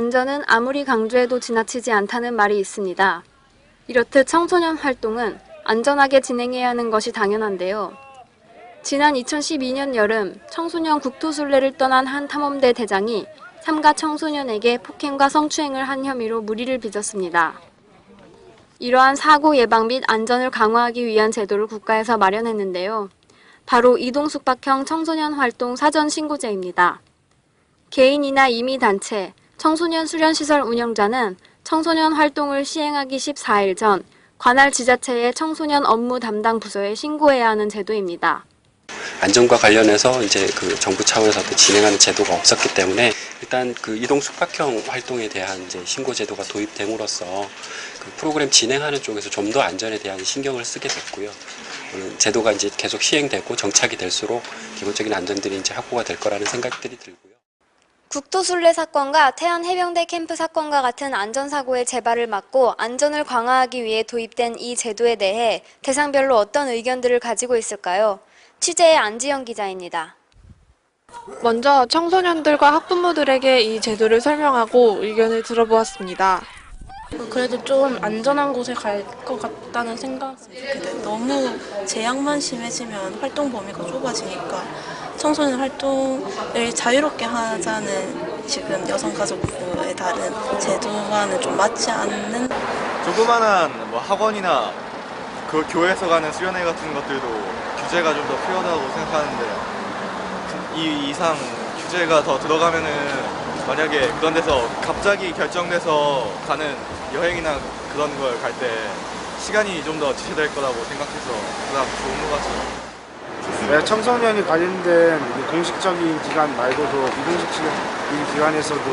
안전은 아무리 강조해도 지나치지 않다는 말이 있습니다. 이렇듯 청소년 활동은 안전하게 진행해야 하는 것이 당연한데요. 지난 2012년 여름 청소년 국토순례를 떠난 한 탐험대 대장이 삼가 청소년에게 폭행과 성추행을 한 혐의로 물의를 빚었습니다. 이러한 사고 예방 및 안전을 강화하기 위한 제도를 국가에서 마련했는데요. 바로 이동숙박형 청소년 활동 사전 신고제입니다. 개인이나 임의단체, 청소년 수련시설 운영자는 청소년 활동을 시행하기 14일 전 관할 지자체의 청소년 업무 담당 부서에 신고해야 하는 제도입니다. 안전과 관련해서 이제 그 정부 차원에서 진행하는 제도가 없었기 때문에 일단 그 이동 숙박형 활동에 대한 이제 신고 제도가 도입됨으로써 그 프로그램 진행하는 쪽에서 좀 더 안전에 대한 신경을 쓰게 됐고요. 제도가 이제 계속 시행되고 정착이 될수록 기본적인 안전들이 이제 확보가 될 거라는 생각들이 들고요. 국토순례 사건과 태안해병대 캠프 사건과 같은 안전사고의 재발을 막고 안전을 강화하기 위해 도입된 이 제도에 대해 대상별로 어떤 의견들을 가지고 있을까요? 취재의 안지영 기자입니다. 먼저 청소년들과 학부모들에게 이 제도를 설명하고 의견을 들어보았습니다. 그래도 좀 안전한 곳에 갈 것 같다는 생각이 들어요. 너무 제약만 심해지면 활동 범위가 좁아지니까 청소년 활동을 자유롭게 하자는 지금 여성가족부의 다른 제도와는 좀 맞지 않는 조그만한 학원이나 그 교회에서 가는 수련회 같은 것들도 규제가 좀 더 필요하다고 생각하는데 이 이상 규제가 더 들어가면은 만약에 그런 데서 갑자기 결정돼서 가는 여행이나 그런 걸 갈 때 시간이 좀 더 지체될 거라고 생각해서 그다음 좋은 것 같아요. 네, 청소년이 관련된 공식적인 기관 말고도 비공식적인 기관에서도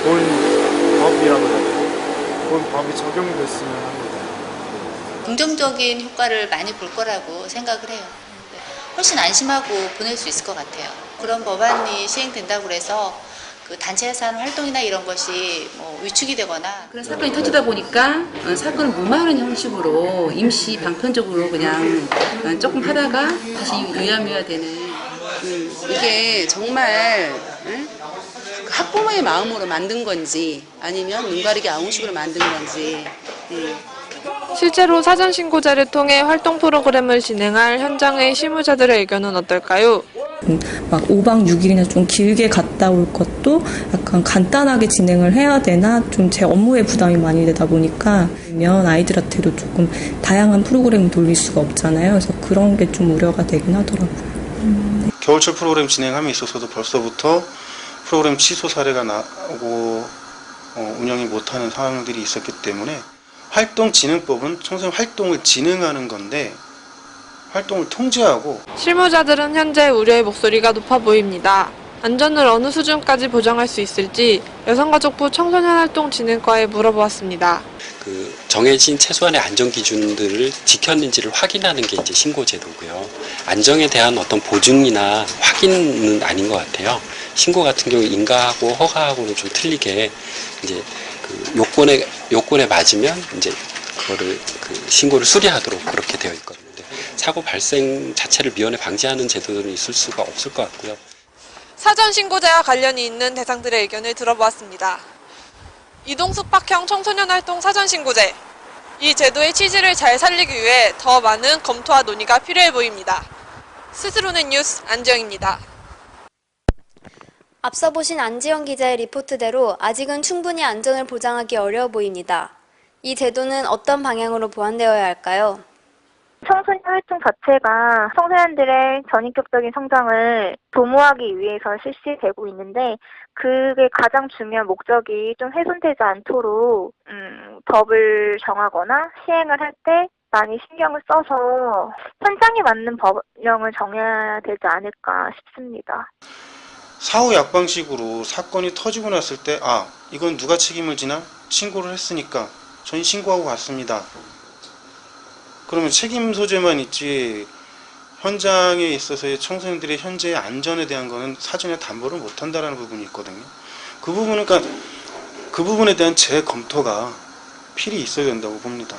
본 법이라고 해야 되나? 본 법이 적용이 됐으면 합니다. 긍정적인 효과를 많이 볼 거라고 생각을 해요. 훨씬 안심하고 보낼 수 있을 것 같아요. 그런 법안이 시행된다고 해서 그 단체에서 하는 활동이나 이런 것이 위축이 되거나 그런 사건이 터지다 보니까 사건을 무마하는 형식으로 임시 방편적으로 그냥 조금 하다가 다시 유야무야 되는 이게 정말 학부모의 마음으로 만든 건지 아니면 눈 가리기 아웅식으로 만든 건지 실제로 사전 신고제를 통해 활동 프로그램을 진행할 현장의 실무자들의 의견은 어떨까요? 막 5박 6일이나 좀 길게 갔다 올 것도 약간 간단하게 진행을 해야 되나 좀 제 업무에 부담이 많이 되다 보니까 아이들한테도 조금 다양한 프로그램을 돌릴 수가 없잖아요. 그래서 그런 게 좀 우려가 되긴 하더라고요. 겨울철 프로그램 진행함에 있어서도 벌써부터 프로그램 취소 사례가 나오고 운영이 못하는 상황들이 있었기 때문에 활동진흥법은 청소년 활동을 진행하는 건데 활동을 통제하고 실무자들은 현재 우려의 목소리가 높아 보입니다. 안전을 어느 수준까지 보장할 수 있을지 여성가족부 청소년활동진흥과에 물어보았습니다. 그 정해진 최소한의 안전 기준들을 지켰는지를 확인하는 게 이제 신고 제도고요. 안전에 대한 어떤 보증이나 확인은 아닌 것 같아요. 신고 같은 경우 인가하고 허가하고는 좀 틀리게 이제 그 요건에 맞으면 이제 그거를 신고를 수리하도록 그렇게 되어 있거든요. 사고 발생 자체를 미연에 방지하는 제도는 있을 수가 없을 것 같고요. 사전 신고제와 관련이 있는 대상들의 의견을 들어보았습니다. 이동숙박형 청소년 활동 사전 신고제. 이 제도의 취지를 잘 살리기 위해 더 많은 검토와 논의가 필요해 보입니다. 스스로는 뉴스 안지영입니다. 앞서 보신 안지영 기자의 리포트대로 아직은 충분히 안전을 보장하기 어려워 보입니다. 이 제도는 어떤 방향으로 보완되어야 할까요? 청소년 활동 자체가 청소년들의 전인격적인 성장을 도모하기 위해서 실시되고 있는데 그게 가장 중요한 목적이 좀 훼손되지 않도록 법을 정하거나 시행을 할 때 많이 신경을 써서 현장에 맞는 법령을 정해야 되지 않을까 싶습니다. 사후 약방식으로 사건이 터지고 났을 때 이건 누가 책임을 지나? 신고를 했으니까 전 신고하고 갔습니다. 그러면 책임 소재만 있지 현장에 있어서의 청소년들의 현재의 안전에 대한 거는 사전에 담보를 못한다라는 부분이 있거든요. 그 부분에 대한 재검토가 필히 있어야 된다고 봅니다.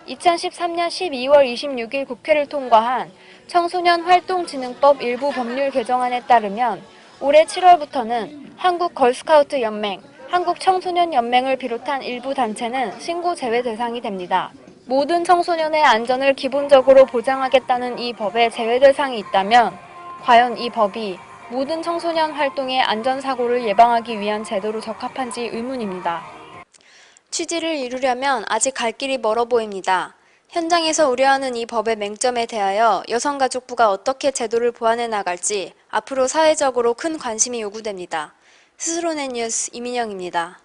2013년 12월 26일 국회를 통과한 청소년 활동진흥법 일부 법률 개정안에 따르면 올해 7월부터는 한국 걸스카우트 연맹, 한국 청소년 연맹을 비롯한 일부 단체는 신고 제외 대상이 됩니다. 모든 청소년의 안전을 기본적으로 보장하겠다는 이 법에 제외 대상이 있다면 과연 이 법이 모든 청소년 활동의 안전사고를 예방하기 위한 제도로 적합한지 의문입니다. 취지를 이루려면 아직 갈 길이 멀어 보입니다. 현장에서 우려하는 이 법의 맹점에 대하여 여성가족부가 어떻게 제도를 보완해 나갈지 앞으로 사회적으로 큰 관심이 요구됩니다. 스스로 낸 뉴스 이민영입니다.